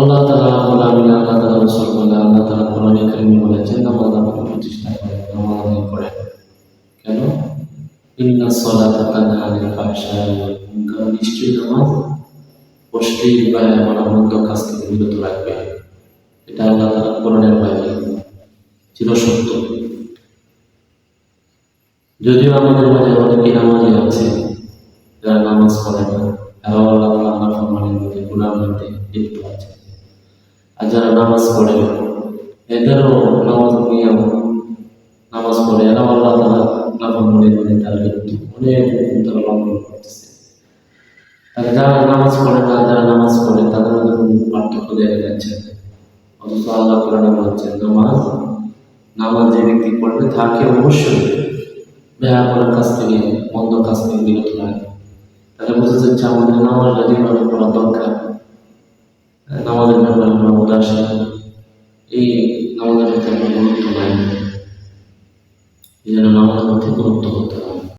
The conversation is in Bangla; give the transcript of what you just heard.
আল্লাহ তাআলা রাব্বুল আলামিন, আল্লাহ তাআলা রাসূল বলেন, আল্লাহ তাআলা কোরআনে কারীমে বলেছেন নামাজ আপনি প্রতিষ্ঠা করেন, নামাজ আপনি পড়েন। কেন? ইন্নাস সালাতা তানহা আনিল ফাহশাই ওয়াল মুনকার, নিশ্চয়ই নামাজ অশ্লীল বা এমন অমন্দ কাজ থেকে বিরত রাখবে। এটা আল্লাহ তাআলা কোরআনের বাইরে চিরসত্য। যদিও আমাদের মাঝে অনেকে নামাজি আছে যারা নামাজ পড়ে না, এরাও আল্লাহ তাআলা নাফরমানির মধ্যে, গুনাহের মধ্যে লিপ্ত আছে। আর যারা নামাজ পড়ে এদেরও নামাজ নিয়ম, নামাজ পড়ে এরাও আল্লাহ তাআলা নাফরমানির মধ্যে তারা লিপ্ত, অনেক রকম তারা লঙ্ঘন করতেছে। তারা যারা নামাজ পড়ে না, যারা নামাজ পড়ে তাদের মধ্যে কোনো পার্থক্য দেখা যাচ্ছে না। অথচ আল্লাহ কোরআনে বলছেন নামাজ যে ব্যক্তি পড়বে তাকে অবশ্যই বেহায়াপনার কাছ থেকে, মন্দ কাজ থেকে বিরত রাখবে। তাহলে বোঝা যাচ্ছে আমাদের নামাজটা যেভাবে পড়া দরকার, নামাজের ব্যাপারে আমরা উদাসীন, এই নামাজের মধ্যে আমরা গুরুত্ব নাই। এই জন্য নামাজের মধ্যে গুরুত্ব হতে হবে।